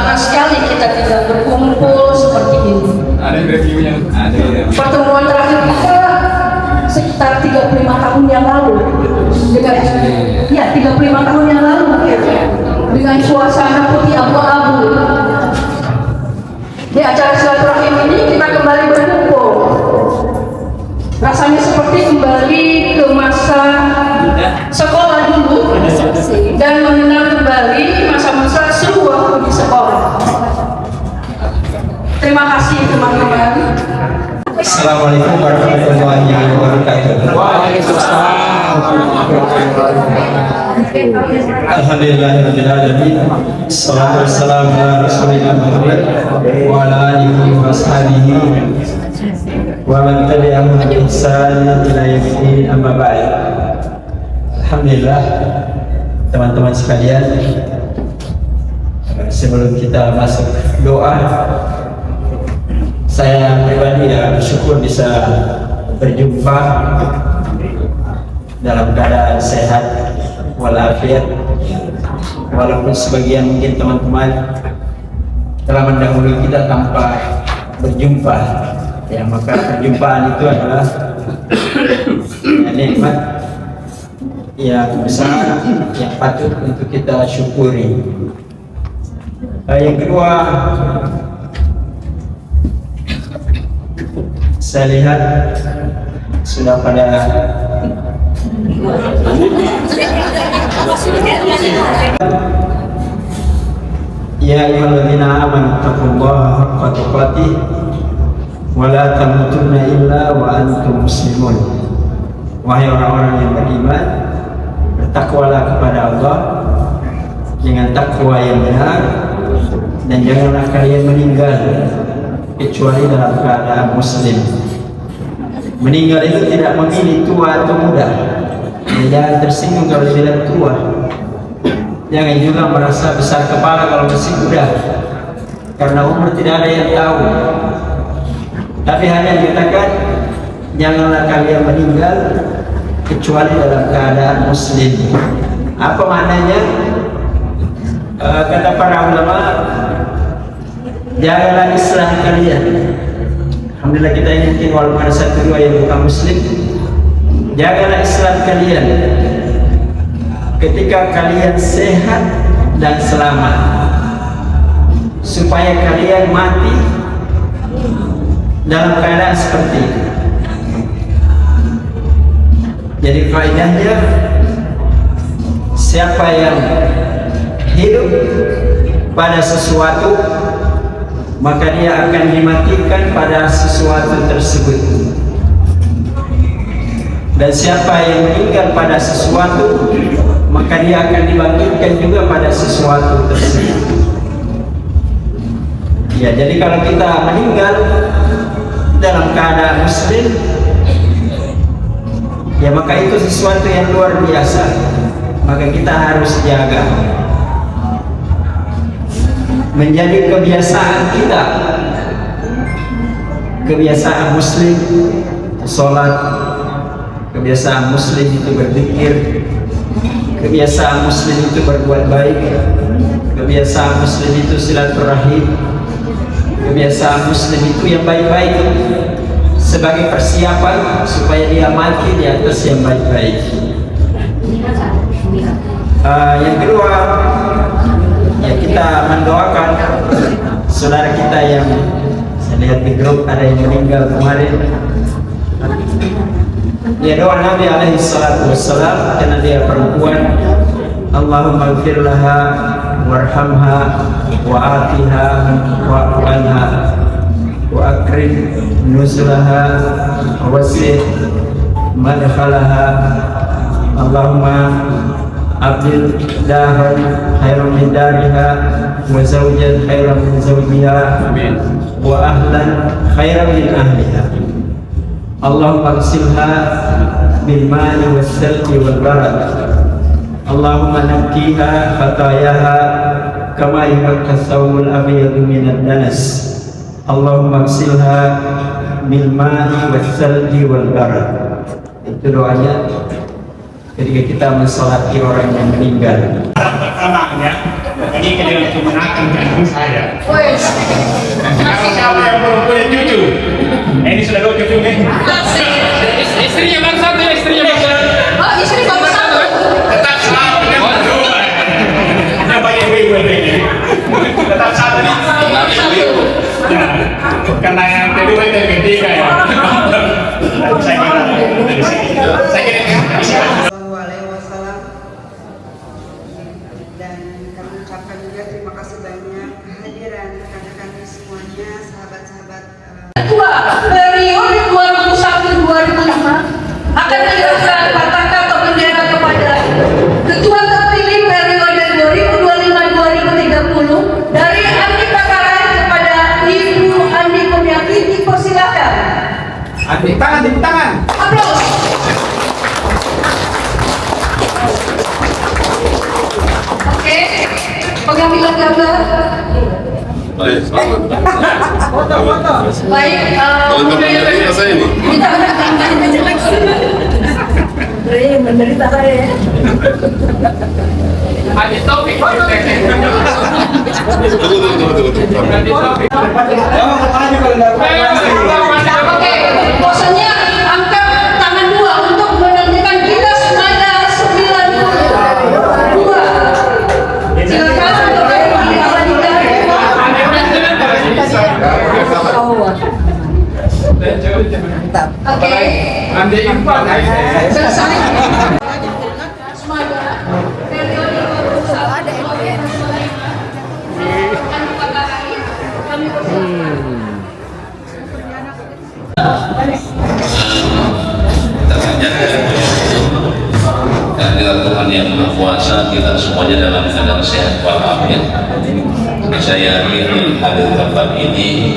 lama sekali kita tidak berkumpul seperti ini. Ada reviewnya. Ada ya. Pertemuan terakhir kita sekitar 35 tahun yang lalu. Dengan 35 tahun yang lalu dengan suasana putih abu-abu. Di acara silaturahim ini kita kembali berkumpul. Rasanya seperti kembali ke masa sekolah dulu dan mengenal kembali masa-masa seru waktu di sekolah. Terima kasih teman-teman. Assalamualaikum warahmatullahi wabarakatuh. Alhamdulillahirabbil alamin. Wassalatu wassalamu ala rasulillah Muhammad wa ala alihi wa ashabihi wa man tabi'ahum bi ihsan ila yaumil amma ba'd. Alhamdulillah teman-teman sekalian, sebelum kita masuk doa, saya pribadi bersyukur bisa berjumpa dalam keadaan sehat walafiat, walaupun sebagian mungkin teman-teman telah mendahului kita tanpa berjumpa, ya maka perjumpaan itu adalah nikmat yang besar yang patut untuk kita syukuri. Yang kedua, saya lihat sudah pada ya ayyuhalladzina amanu taqullaha haqqa tuqatih wa la tamutunna illa wa antum muslimun. Wahai orang-orang yang beriman, bertakwalah kepada Allah dengan takwa yang benar, dan janganlah kalian meninggal kecuali dalam keadaan muslim. Meninggal itu tidak memilih tua atau muda. Jangan tersinggung kalau bilang tua. Jangan juga merasa besar kepala kalau masih muda, karena umur tidak ada yang tahu. Tapi hanya dikatakan janganlah kalian meninggal kecuali dalam keadaan muslim. Apa maknanya? Kata para ulama, jagalah Islam kalian. Alhamdulillah kita ini mungkin walaupun ada satu dua yang bukan muslim. Jagalah Islam kalian ketika kalian sehat dan selamat, supaya kalian mati dalam keadaan seperti itu. Jadi faedahnya, siapa yang hidup pada sesuatu, maka dia akan dimatikan pada sesuatu tersebut. Dan siapa yang meninggal pada sesuatu, maka dia akan dibangkitkan juga pada sesuatu tersebut. Ya, jadi kalau kita meninggal dalam keadaan muslim, ya maka itu sesuatu yang luar biasa. Maka kita harus jaga, menjadi kebiasaan kita, kebiasaan muslim sholat, kebiasaan muslim itu berzikir, kebiasaan muslim itu berbuat baik, kebiasaan muslim itu silaturahim, kebiasaan muslim itu yang baik-baik, sebagai persiapan supaya dia mati di atas yang baik-baik. Yang kedua, ya kita mendoakan saudara kita yang saya lihat di grup ada yang meninggal kemarin. Ya, doa Nabi alaihi salatu wassalam karena dia perempuan, Allahumma ighfir laha warhamha wa atiha wa anha wa akrim nuzulaha wa wasi' madkhalaha, Allahumma abdil dahan khairan min dariha wa zawjan khairan min zawjiha, amin, wa ahlan khairan min ahliha. Allahumma agsilha bil ma'i was salji wal barad. Allahumma nakkiha khatayaha kama yunqqa thawbul abyadu minan danas. Allahumma agsilha bil ma'i was salji wal barad. Itu doanya ketika kita mensolati orang yang meninggal. Pertamanya bagikan dengan kemenangan kandung saya. Wes. Karena siapa yang belum punya cucu? Ini sudah 2 cucu nih. Istrinya baru 1, istrinya baru 1. Oh, istri baru 1. Tetap 1 kan berdua. Kita bagi ibu ini. Tetap 1 nih. Ya, karena yang kedua itu yang ketiga ya. Saya kira dari sini. Saya kira Sallallahu Alaihi Wasallam. Dan kami ucapkan juga terima kasih banyak kehadiran rekan-rekan semuanya, sahabat-sahabat. Ketua periode 2001-2005 akan menyerahkan patakan atau bendera kepada Ketua terpilih periode 2025-2030 dari Andi Pakaran kepada Ibu Andi Kurniati. Dipersilakan. Tepuk tangan. Aplaus. Oke, pengambilan gambar. Baik, kita menderita saya. Ada topik. Oke, posenya angkat tangan 2 untuk menentukan kilas nada 92. Silakan untuk diabadikan. Oke, Andi Iqbal. selesai. Semuanya. Periode 2021. Kami persilakan. Kehadiran Tuhan yang Maha Kuasa, kita semuanya dalam keadaan sehat walafiat. Saya yakin hadir tempat ini,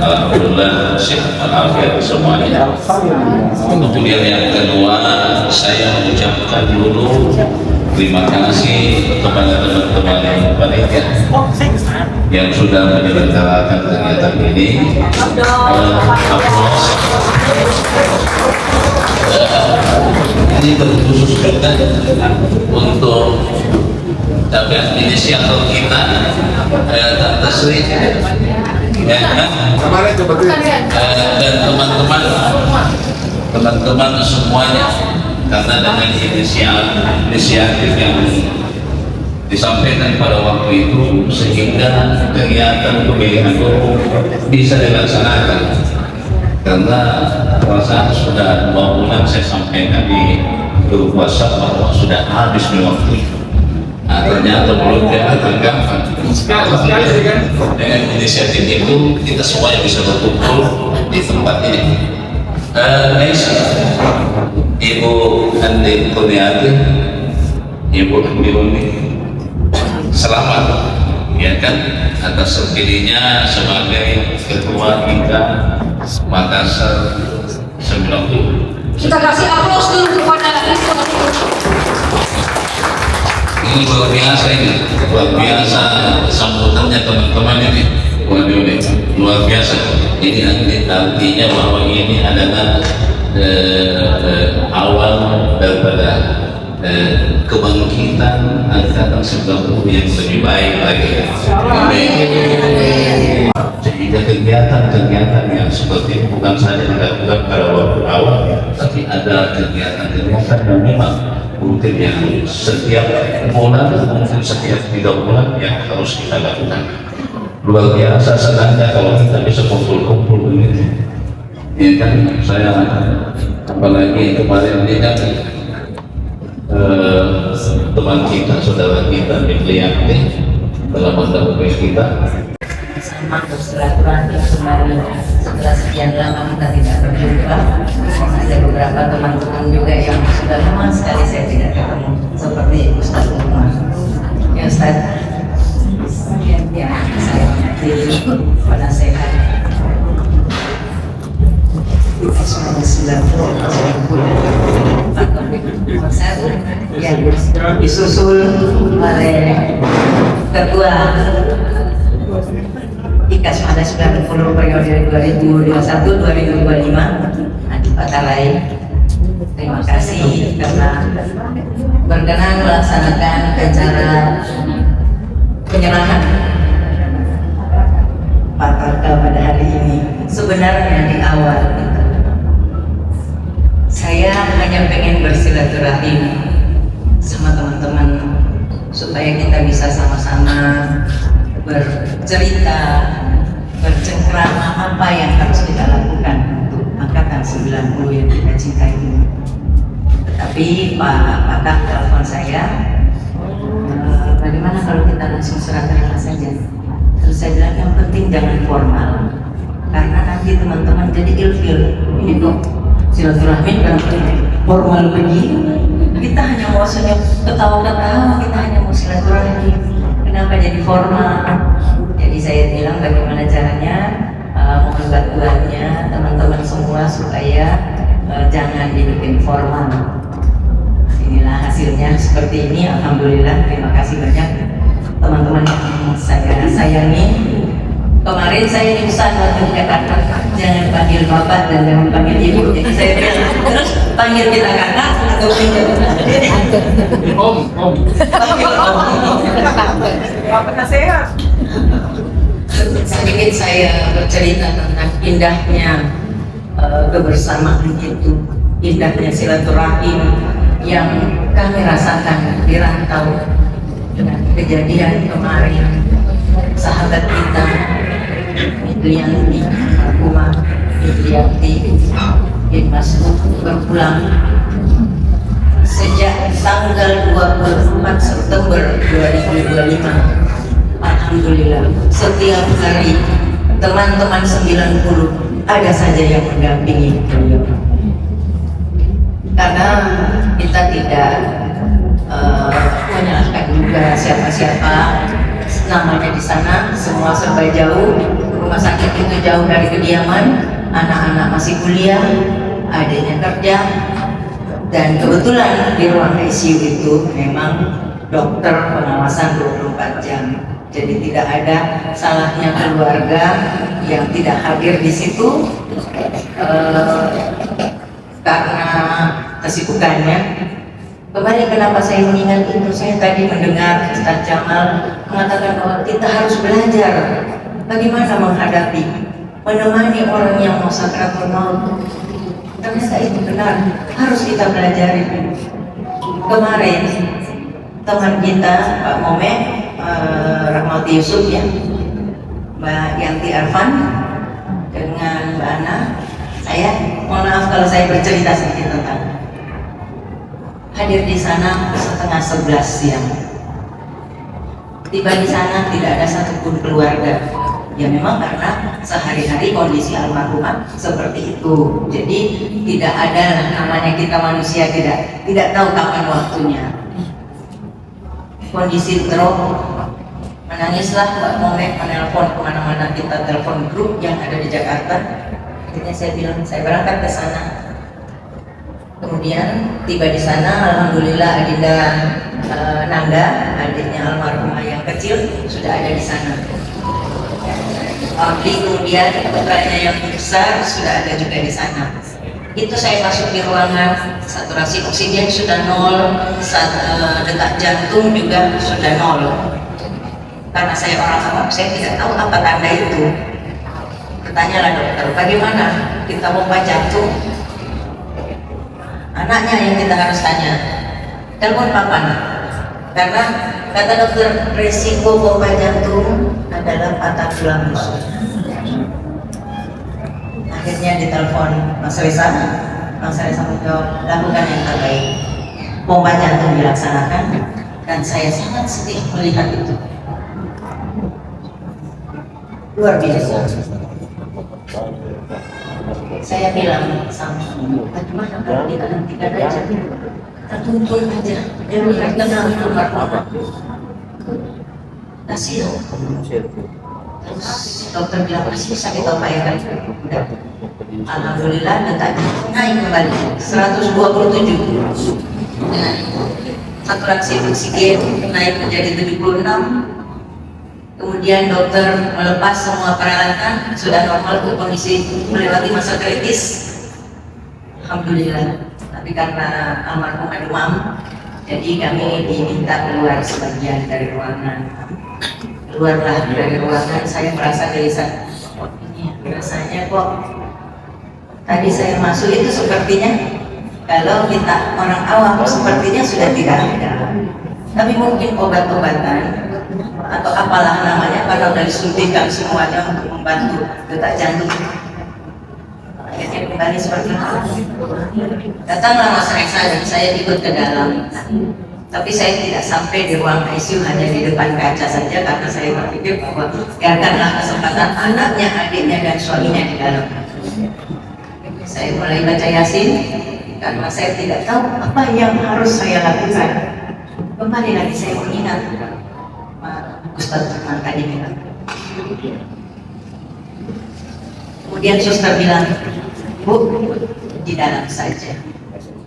alhamdulillah sehat walafiat semuanya. Kemudian yang kedua, saya mengucapkan dulu terima kasih kepada teman-teman panitia yang sudah menyelenggarakan kegiatan ini. Aplaus. Ini terkhusus juga untuk inisiator kita, Tante Sri, ya kan? Dan teman-teman semuanya, karena dengan inisiatif yang disampaikan pada waktu itu sehingga kegiatan pemilihan umum bisa dilaksanakan. Karena perasaan sudah 2 bulan saya sampaikan di grup WhatsApp bahwa sudah habis di waktu itu. Ternyata belum tergampang. Dengan inisiatif itu kita semuanya bisa berkumpul di tempat ini. Ibu Andi Kurniati, Ibu Andi Kurniati, selamat ya kan atas terpilihnya sebagai Ketua Hingga Makassar 90. Kita kasih aplaus dulu kepada Ini luar biasa, ini luar biasa sambutannya teman-teman ini. Waduh, luar biasa. Ini artinya bahwa ini adalah awal daripada kebangkitan angkatan 90 yang lebih baik lagi. Sehingga kegiatan-kegiatan yang seperti ini bukan saja dilakukan pada waktu awal, tapi ada kegiatan-kegiatan yang memang mungkin yang setiap bulan, mungkin setiap 3 bulan yang harus kita lakukan. Luar biasa senangnya kalau kita bisa kumpul-kumpul ini. Ya kan, saya apalagi kemarin ini kan teman kita, saudara kita, Miklianti telah mendahului kita. Sama bersilaturahmi kembali setelah sekian lama kita tidak berjumpa. Ada beberapa teman-teman juga yang sudah lama sekali saya tidak ketemu, seperti Ustaz Umar. Ya Ustaz, ya saya pada sehat. Semoga silaturahmi yang disusul oleh Ketua IKAS pada 90 periode 2021-2025 Andi Pakarai. Terima kasih karena berkenan melaksanakan acara penyerahan Pak Karka pada hari ini. Sebenarnya di awal itu saya hanya pengen bersilaturahim sama teman-teman supaya kita bisa sama-sama bercerita, bercengkrama apa yang harus kita lakukan untuk angkatan 90 yang kita cintai ini. Tetapi Pak Kak telepon saya, bagaimana kalau kita langsung surat terima saja? Terus saya bilang yang penting jangan formal, karena nanti teman-teman jadi ilfil. Ini kok silaturahmi kan formal begini? Kita hanya mau senyum, ketawa-ketawa, kita hanya mau silaturahmi. Kenapa jadi formal? Jadi saya bilang bagaimana caranya mohon bantuannya teman-teman semua supaya jangan dibikin formal. Inilah hasilnya seperti ini. Alhamdulillah, terima kasih banyak teman-teman yang saya sayangi. Kemarin saya dipesan waktu di Jakarta, jangan panggil bapak dan jangan panggil ibu. Jadi saya bilang terus panggil kita kakak atau panggil Om. panggil om. Bapak nasihat. Sedikit saya bercerita tentang indahnya kebersamaan itu, indahnya silaturahim yang kami rasakan di rantau dengan kejadian kemarin. Sahabat kita Idlianti, Almarhumah Idlianti bin Mas'ud berpulang sejak tanggal 24 September 2025. Alhamdulillah, setiap hari teman-teman 90 ada saja yang mendampingi beliau. Karena kita tidak menyalahkan juga siapa-siapa, namanya di sana semua serba jauh, rumah sakit itu jauh dari kediaman, anak-anak masih kuliah, adiknya kerja, dan kebetulan di ruang ICU itu memang dokter pengawasan 24 jam. Jadi tidak ada salahnya keluarga yang tidak hadir di situ karena kesibukannya. Kemarin kenapa saya mengingat itu? Saya tadi mendengar Ustaz Jamal mengatakan bahwa kita harus belajar bagaimana menghadapi, menemani orang yang mau sakratul maut. Ternyata itu benar, harus kita pelajari. Kemarin teman kita Pak Mome, Rahmati Yusuf ya, Mbak Yanti Arfan dengan Mbak Ana, saya mohon maaf kalau saya bercerita sedikit tentang hadir di sana setengah 11 siang. Tiba di sana tidak ada satupun keluarga. Ya memang karena sehari-hari kondisi almarhumah seperti itu. Jadi tidak ada namanya kita manusia tidak tahu kapan waktunya. Kondisi drop, menangislah Mbak Momek menelpon kemana-mana, kita telepon grup yang ada di Jakarta. Akhirnya saya bilang saya berangkat ke sana. Kemudian tiba di sana, alhamdulillah Adinda Nanda, adiknya almarhumah yang kecil sudah ada di sana. Kemudian putranya yang besar sudah ada juga di sana. Itu saya masuk di ruangan, saturasi oksigen sudah 0, detak jantung juga sudah 0. Karena saya orang awam, saya tidak tahu apa tanda itu. Bertanyalah dokter, bagaimana kita pompa jantung? Anaknya yang kita harus tanya, telepon kapan? Karena kata dokter, resiko pompa jantung adalah patah tulang rusuk. Akhirnya ditelepon Mas Reza menjawab, lakukan yang terbaik. Pompa jantung dilaksanakan, dan saya sangat sedih melihat itu. Luar biasa. Saya bilang sama bagaimana kalau kita hentikan aja, kita tuntun aja, dia melihat tenang almarhumah. Kasihan. Terus dokter bilang masih bisa kita upayakan. Udah. Alhamdulillah detaknya naik kembali 127. Saturasi oksigen naik menjadi 76. Kemudian dokter melepas semua peralatan, sudah normal ke kondisi melewati masa kritis. Alhamdulillah. Tapi karena almarhumah demam, Jadi kami diminta keluar sebagian dari ruangan. Keluarlah dari ruangan, saya merasa gelisah. Ini rasanya kok tadi saya masuk itu sepertinya kalau kita orang awam sepertinya sudah tidak ada. Tapi mungkin obat-obatan atau apalah namanya kalau dari suntikan semuanya untuk membantu detak jantung. Akhirnya kembali seperti itu. Datanglah Mas Reksa dan saya ikut ke dalam. Tapi saya tidak sampai di ruang ICU, hanya di depan kaca saja karena saya berpikir bahwa biarkanlah kesempatan anaknya, adiknya dan suaminya di dalam. Saya mulai baca Yasin karena saya tidak tahu apa yang harus saya lakukan. Kembali lagi saya mengingat Ustaz Firman tadi bilang. Kemudian suster bilang, Bu, di dalam saja.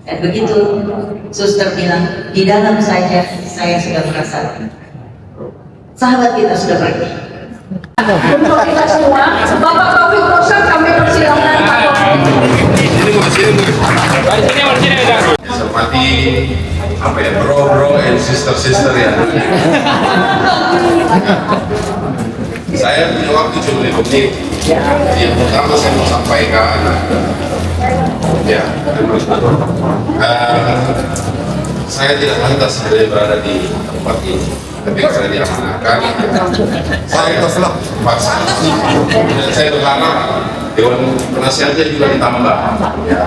Dan begitu suster bilang, di dalam saja, saya sudah merasa sahabat kita sudah pergi. Untuk kita semua, Bapak Taufik Rosan kami persilakan. Seperti apa ya, bro and sister ya. Saya punya waktu cuma 5 menit. Yang pertama saya mau sampaikan, ya, saya tidak pantas sebenarnya berada di tempat ini. Tapi karena diamanahkan, saya paksa. Dan saya berharap Dewan Penasihatnya juga ditambah. Ya.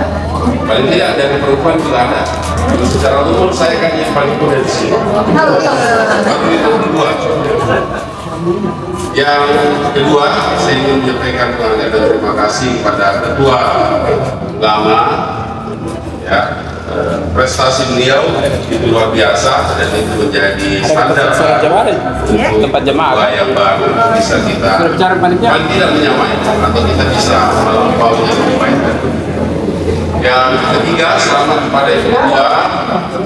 Paling tidak dari perempuan juga ada. Secara umum saya kan yang paling muda di sini. Tapi itu kedua. Yang kedua, saya ingin menyampaikan penghargaan dan terima kasih kepada ketua ulama. Ya, prestasi beliau itu luar biasa dan itu menjadi standar untuk tempat jemaah yang baru bisa kita paling tidak menyamai atau kita bisa melampauinya lebih baik. Yang ketiga, selamat kepada Ibu Ketua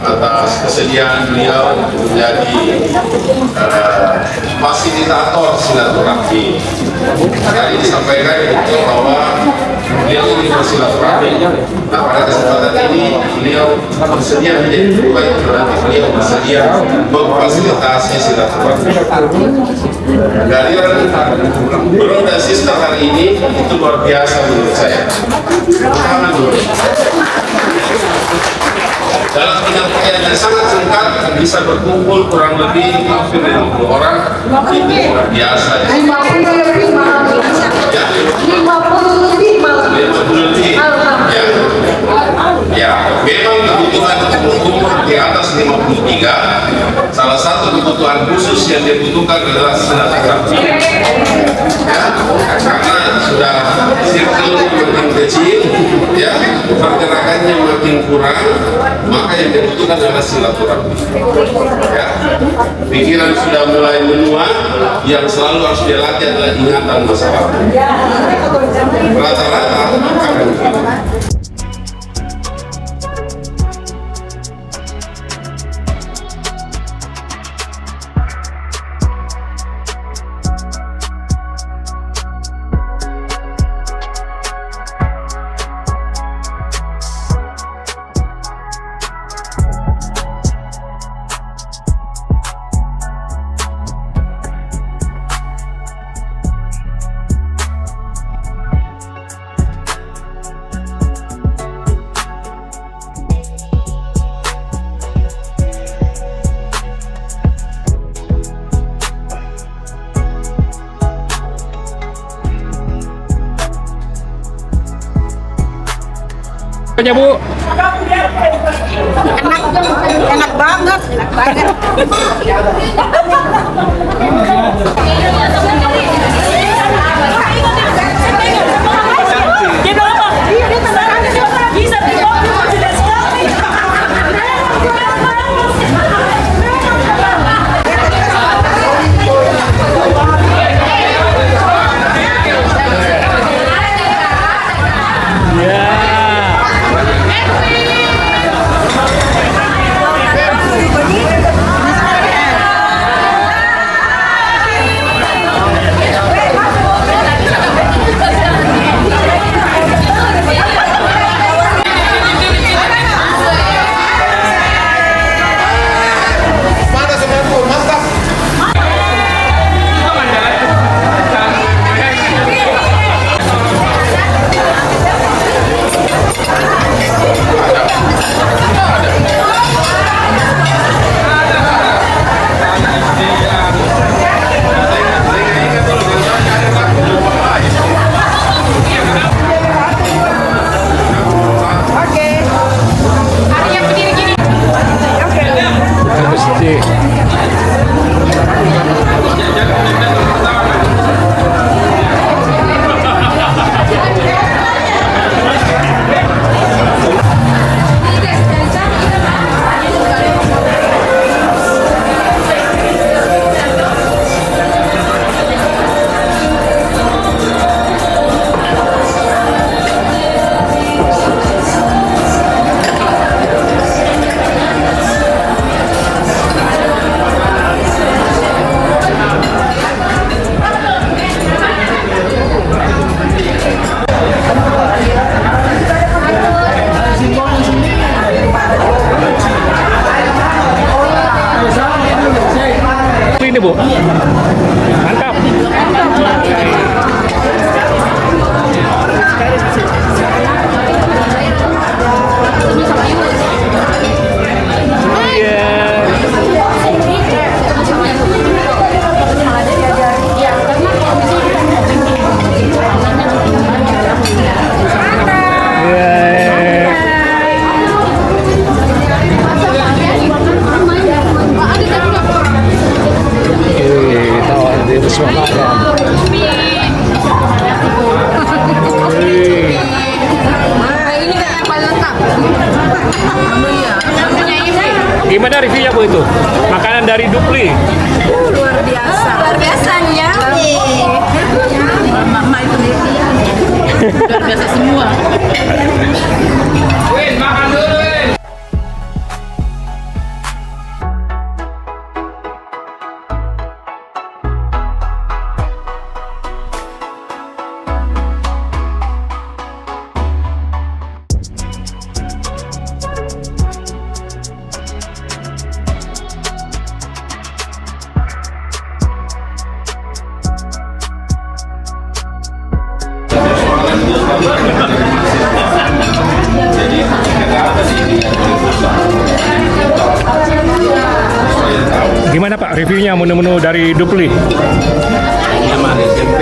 atas kesediaan beliau menjadi fasilitator silaturahmi. Tadi disampaikan bahwa beliau ini bersilaturahmi. Nah, pada kesempatan ini beliau bersedia menjadi ketua yang berarti beliau bersedia memfasilitasi silaturahmi. Kehadiran bro dan sister hari ini itu luar biasa menurut saya. Tangan dulu. Dalam penyampaian yang sangat singkat bisa berkumpul kurang lebih hampir 50 orang, itu luar biasa. 50 lebih malam. Ya. 50 lebih malam. 50 lebih. Ya. Ya, memang kebutuhan untuk berkumpul di atas 53. Salah satu kebutuhan khusus yang dibutuhkan adalah silaturahmi. Ya, karena sudah circle makin kecil, ya, pergerakannya makin kurang, maka yang dibutuhkan adalah silaturahmi. Ya, pikiran sudah mulai menua, yang selalu harus dilatih adalah ingatan masa lalu. Rata-rata akan begitu. Aja Bu. Enak banget, enak banget. Gimana reviewnya Bu itu? Makanan dari Dupli. Luar biasa. Luar biasa nyami. Mama itu luar biasa semua. Makan dulu. Gimana Pak reviewnya menu-menu dari Dupli? Ini mah SMP.